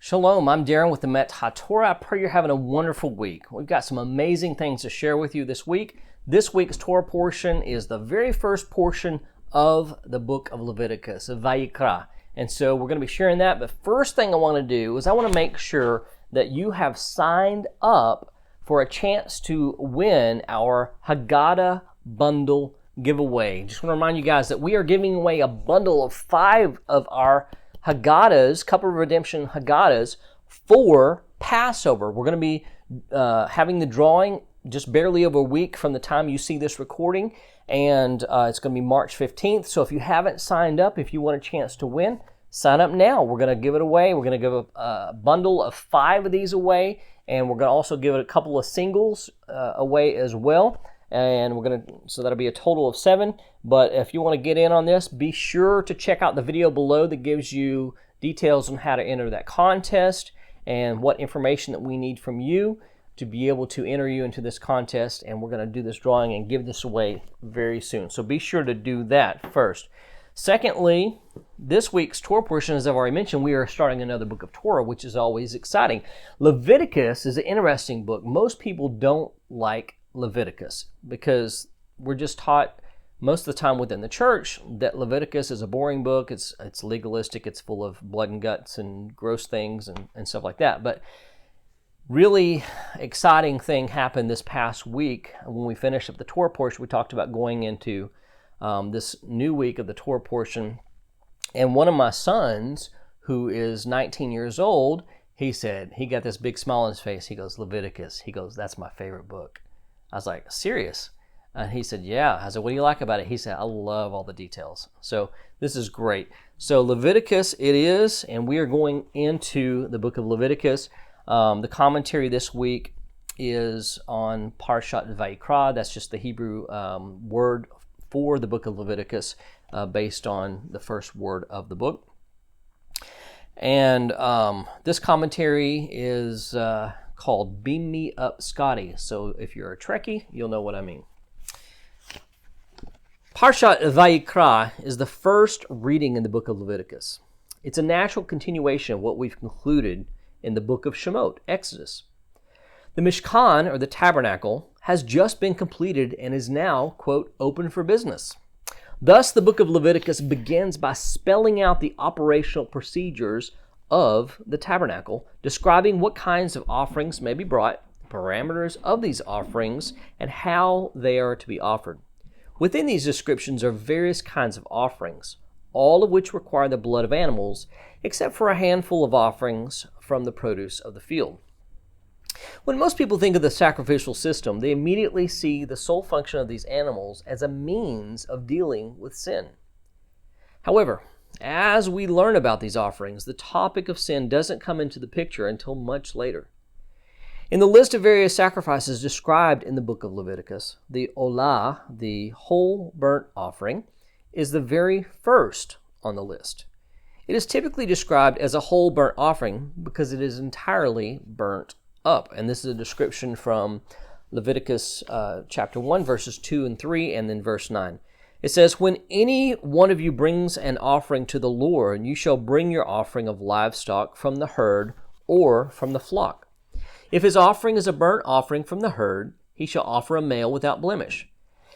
Shalom, I'm Darren with the Minute Torah. I pray you're having a wonderful week. We've got some amazing things to share with you this week. This week's Torah portion is the very first portion of the book of Leviticus, Vayikra. And so we're going to be sharing that. But first thing I want to do is I want to make sure that you have signed up for a chance to win our Haggadah Bundle Giveaway. Just want to remind you guys that we are giving away a bundle of 5 of our Haggadahs, couple of Redemption Haggadahs for Passover. We're going to be having the drawing just barely over a week from the time you see this recording, and it's going to be March 15th. So if you haven't signed up, if you want a chance to win, sign up now. We're going to give it away. We're going to give a bundle of 5 of these away, and we're going to also give it a couple of singles away as well. And so that'll be a total of 7. But if you want to get in on this, be sure to check out the video below that gives you details on how to enter that contest and what information that we need from you to be able to enter you into this contest. And we're going to do this drawing and give this away very soon. So be sure to do that first. Secondly, this week's Torah portion, as I've already mentioned, we are starting another book of Torah, which is always exciting. Leviticus is an interesting book. Most people don't like Leviticus because we're just taught most of the time within the church that Leviticus is a boring book. It's legalistic. It's full of blood and guts and gross things and stuff like that. But really exciting thing happened this past week when we finished up the Torah portion. We talked about going into this new week of the Torah portion. And one of my sons, who is 19 years old, he said, he got this big smile on his face. He goes, Leviticus. He goes, that's my favorite book. I was like, serious? And he said, yeah. I said, what do you like about it? He said, I love all the details. So this is great. So Leviticus it is, and we are going into the book of Leviticus. The commentary this week is on Parshat Vayikra. That's just the Hebrew word for the book of Leviticus based on the first word of the book. And this commentary is called Beam Me Up, Scotty. So if you're a Trekkie, you'll know what I mean. Parshat Vayikra is the first reading in the book of Leviticus. It's a natural continuation of what we've concluded in the book of Shemot, Exodus. The Mishkan, or the tabernacle, has just been completed and is now, quote, open for business. Thus, the book of Leviticus begins by spelling out the operational procedures of the tabernacle, describing what kinds of offerings may be brought, parameters of these offerings, and how they are to be offered. Within these descriptions are various kinds of offerings, all of which require the blood of animals, except for a handful of offerings from the produce of the field. When most people think of the sacrificial system, they immediately see the sole function of these animals as a means of dealing with sin. However, as we learn about these offerings, the topic of sin doesn't come into the picture until much later. In the list of various sacrifices described in the book of Leviticus, the olah, the whole burnt offering, is the very first on the list. It is typically described as a whole burnt offering because it is entirely burnt up. And this is a description from Leviticus chapter 1, verses 2 and 3, and then verse 9. It says, when any one of you brings an offering to the Lord, you shall bring your offering of livestock from the herd or from the flock. If his offering is a burnt offering from the herd, he shall offer a male without blemish.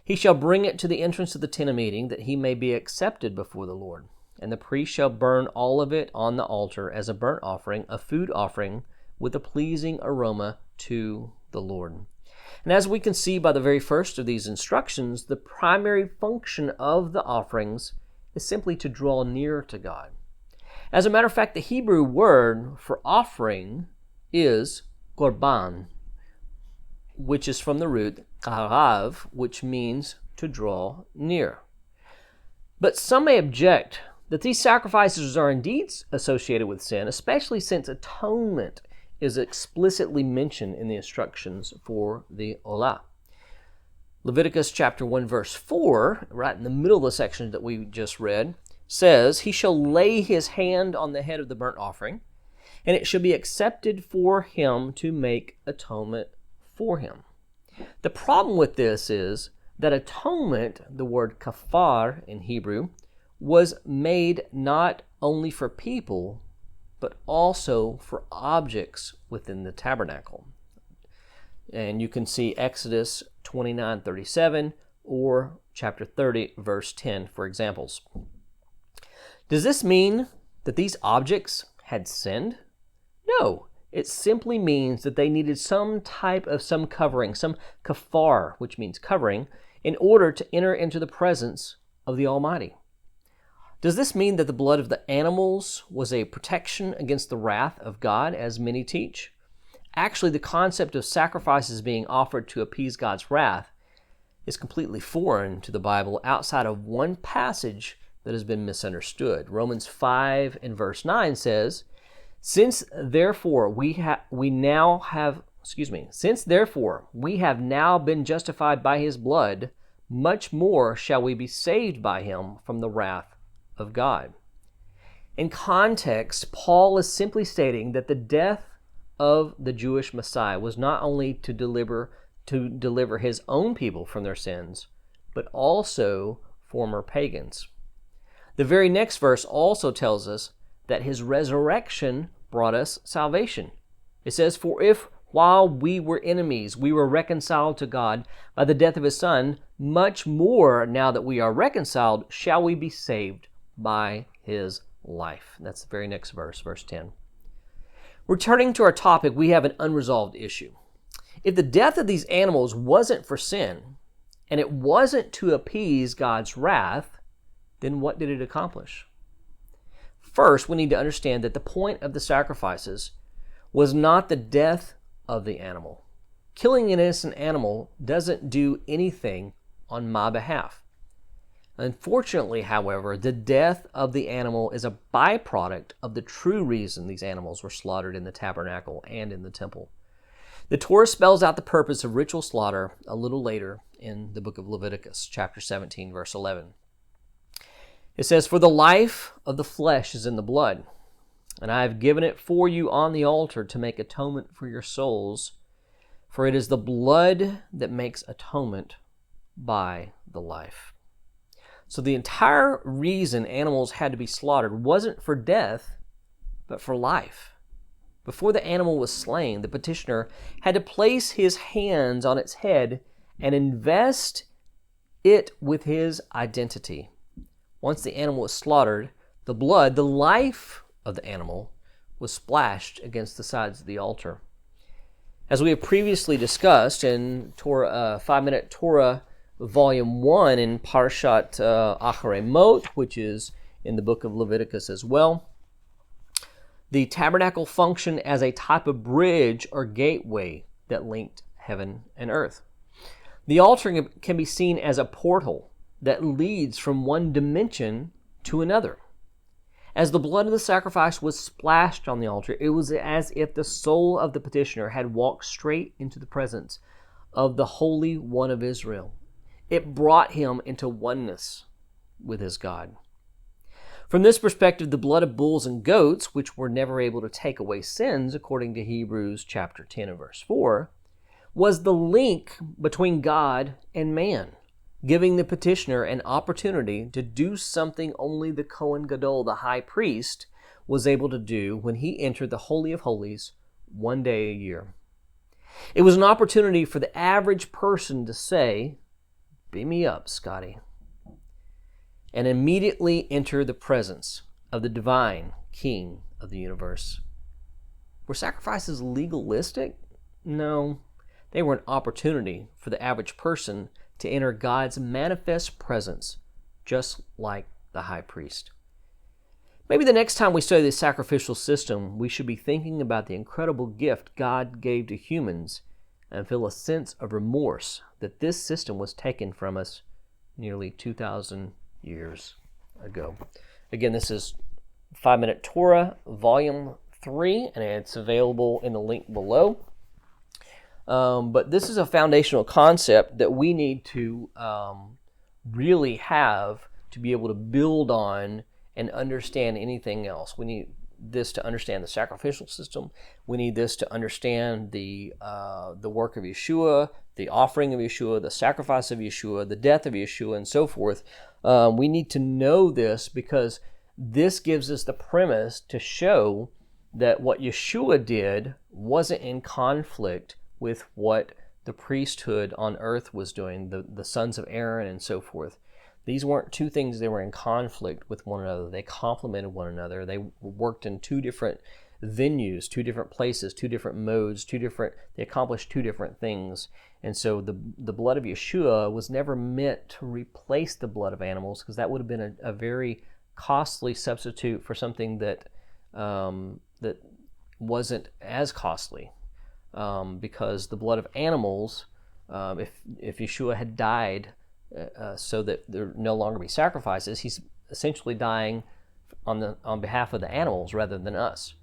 He shall bring it to the entrance of the tent of meeting, that he may be accepted before the Lord. And the priest shall burn all of it on the altar as a burnt offering, a food offering, with a pleasing aroma to the Lord. And as we can see by the very first of these instructions, the primary function of the offerings is simply to draw near to God. As a matter of fact, the Hebrew word for offering is korban, which is from the root karav, which means to draw near. But some may object that these sacrifices are indeed associated with sin, especially since atonement is explicitly mentioned in the instructions for the olah. Leviticus chapter 1, verse 4, right in the middle of the section that we just read, says, he shall lay his hand on the head of the burnt offering, and it shall be accepted for him to make atonement for him. The problem with this is that atonement, the word kafar in Hebrew, was made not only for people, but also for objects within the tabernacle. And you can see Exodus 29:37 or chapter 30, verse 10 for examples. Does this mean that these objects had sinned? No. It simply means that they needed some covering, some kafar, which means covering, in order to enter into the presence of the Almighty. Does this mean that the blood of the animals was a protection against the wrath of God, as many teach? Actually, the concept of sacrifices being offered to appease God's wrath is completely foreign to the Bible outside of one passage that has been misunderstood. Romans 5 and verse 9 says, Since therefore we have now been justified by his blood, much more shall we be saved by him from the wrath of God. In context, Paul is simply stating that the death of the Jewish Messiah was not only to deliver his own people from their sins, but also former pagans. The very next verse also tells us that his resurrection brought us salvation. It says, For if while we were enemies, we were reconciled to God by the death of his Son, much more now that we are reconciled, shall we be saved by his life. That's the very next verse, verse 10. Returning to our topic, we have an unresolved issue. If the death of these animals wasn't for sin, and it wasn't to appease God's wrath, then what did it accomplish? First, we need to understand that the point of the sacrifices was not the death of the animal. Killing an innocent animal doesn't do anything on my behalf. Unfortunately, however, the death of the animal is a byproduct of the true reason these animals were slaughtered in the tabernacle and in the temple. The Torah spells out the purpose of ritual slaughter a little later in the book of Leviticus, chapter 17, verse 11. It says, For the life of the flesh is in the blood, and I have given it for you on the altar to make atonement for your souls, for it is the blood that makes atonement by the life. So the entire reason animals had to be slaughtered wasn't for death, but for life. Before the animal was slain, the petitioner had to place his hands on its head and invest it with his identity. Once the animal was slaughtered, the blood, the life of the animal, was splashed against the sides of the altar. As we have previously discussed in 5-Minute Torah, Volume 1 in Parshat Acharei Mot, which is in the book of Leviticus as well, the tabernacle functioned as a type of bridge or gateway that linked heaven and earth. The altar can be seen as a portal that leads from one dimension to another. As the blood of the sacrifice was splashed on the altar, it was as if the soul of the petitioner had walked straight into the presence of the Holy One of Israel. It brought him into oneness with his God. From this perspective, the blood of bulls and goats, which were never able to take away sins, according to Hebrews chapter 10 and verse 4, was the link between God and man, giving the petitioner an opportunity to do something only the Kohen Gadol, the high priest, was able to do when he entered the Holy of Holies one day a year. It was an opportunity for the average person to say, "Beam me up, Scotty," and immediately enter the presence of the divine King of the universe. Were sacrifices legalistic? No. They were an opportunity for the average person to enter God's manifest presence, just like the high priest. Maybe the next time we study the sacrificial system, we should be thinking about the incredible gift God gave to humans and feel a sense of remorse that this system was taken from us nearly 2,000 years ago. Again, this is 5-Minute Torah, Volume 3, and it's available in the link below. But this is a foundational concept that we need to really have to be able to build on and understand anything else. We need this to understand the sacrificial system. We need this to understand the work of Yeshua, the offering of Yeshua, the sacrifice of Yeshua, the death of Yeshua, and so forth. We need to know this because this gives us the premise to show that what Yeshua did wasn't in conflict with what the priesthood on earth was doing, the sons of Aaron and so forth. These weren't two things that were in conflict with one another. They complemented one another. They worked in two different venues, two different places, two different modes, they accomplished two different things. And so the blood of Yeshua was never meant to replace the blood of animals, because that would have been a very costly substitute for something that that wasn't as costly. Because the blood of animals, if Yeshua had died so that there no longer be sacrifices, he's essentially dying on behalf of the animals rather than us.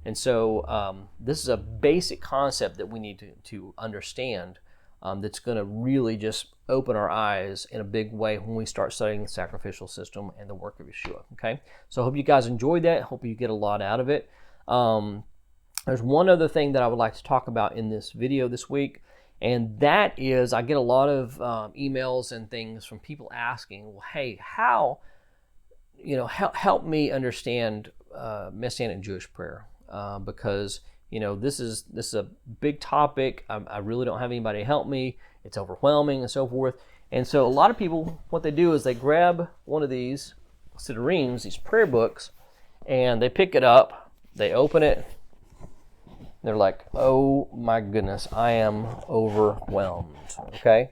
And so this is a basic concept that we need to understand, that's going to really just open our eyes in a big way when we start studying the sacrificial system and the work of Yeshua. Okay, so I hope you guys enjoyed that. Hope you get a lot out of it. There's one other thing that I would like to talk about in this video this week, and that is I get a lot of emails and things from people asking, well, hey, how, help me understand Messianic Jewish prayer, because this is a big topic. I really don't have anybody to help me. It's overwhelming and so forth. And so a lot of people, what they do is they grab one of these Siddurim, these prayer books, and they pick it up, they open it, they're like, oh my goodness, I am overwhelmed, okay?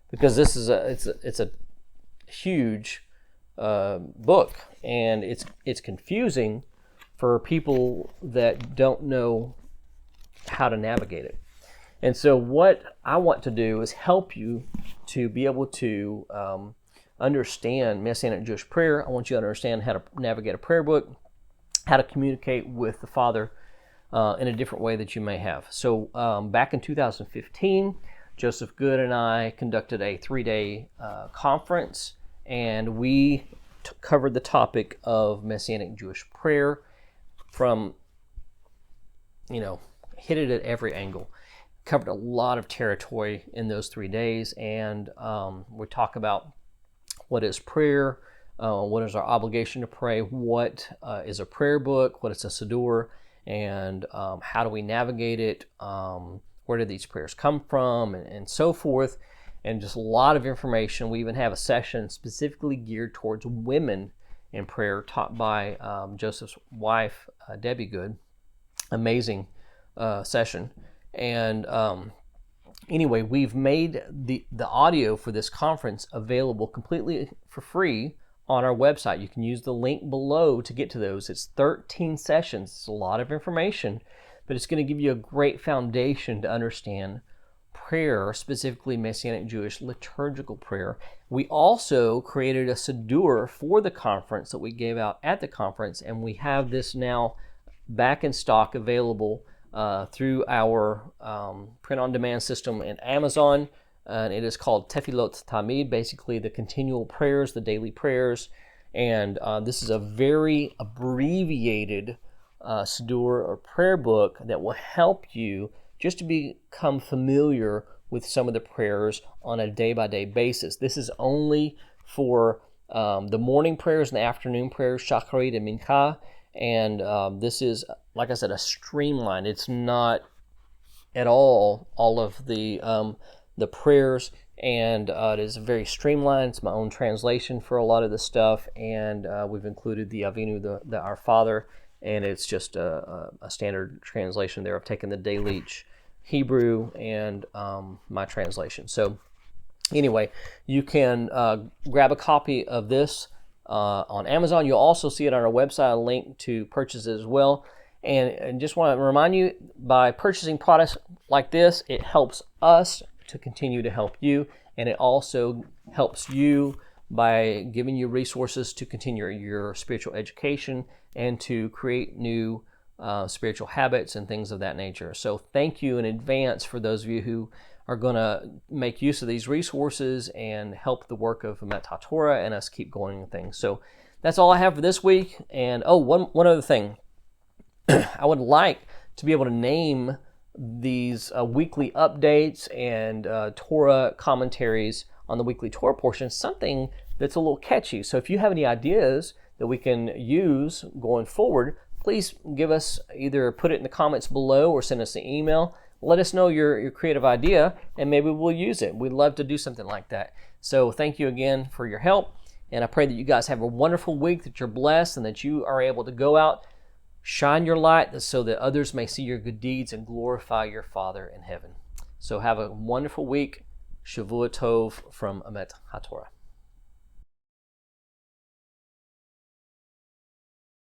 Because this is it's a huge book, and it's confusing for people that don't know how to navigate it. And so what I want to do is help you to be able to understand Messianic Jewish prayer. I want you to understand how to navigate a prayer book, how to communicate with the Father in a different way that you may have. So back in 2015, Joseph Good and I conducted a 3-day conference, and we covered the topic of Messianic Jewish prayer from, hit it at every angle. Covered a lot of territory in those 3 days, and we talk about what is prayer, what is our obligation to pray, what is a prayer book, what is a Siddur, and how do we navigate it, where do these prayers come from, and so forth, and just a lot of information. We even have a session specifically geared towards women in prayer, taught by Joseph's wife, Debbie Good. Amazing session. And anyway, we've made the audio for this conference available completely for free on our website. You can use the link below to get to those. It's 13 sessions. It's a lot of information, but it's going to give you a great foundation to understand prayer, specifically Messianic Jewish liturgical prayer. We also created a Siddur for the conference that we gave out at the conference, and we have this now back in stock, available through our print-on-demand system in Amazon. And it is called Tefillot Tamid, basically the continual prayers, the daily prayers. And this is a very abbreviated Siddur or prayer book that will help you just to become familiar with some of the prayers on a day-by-day basis. This is only for the morning prayers and the afternoon prayers, Shacharit and Mincha. And this is, like I said, a streamline. It's not at all of the prayers, and it is very streamlined. It's my own translation for a lot of the stuff, and we've included the Avinu, the Our Father, and it's just a standard translation there. I've taken the Delitzsch Hebrew and my translation. So anyway, you can grab a copy of this on Amazon. You'll also see it on our website, a link to purchase it as well. And just want to remind you, by purchasing products like this, it helps us to continue to help you, and it also helps you by giving you resources to continue your spiritual education and to create new spiritual habits and things of that nature. So thank you in advance for those of you who are going to make use of these resources and help the work of Minute Torah and us keep going with things. So that's all I have for this week. And one other thing. I would like to be able to name these weekly updates and Torah commentaries on the weekly Torah portion something that's a little catchy. So if you have any ideas that we can use going forward, please give us, either put it in the comments below or send us an email. Let us know your creative idea, and maybe we'll use it. We'd love to do something like that. So thank you again for your help, and I pray that you guys have a wonderful week, that you're blessed, and that you are able to go out, shine your light so that others may see your good deeds and glorify your Father in heaven. So have a wonderful week. Shavua Tov from Minute Torah.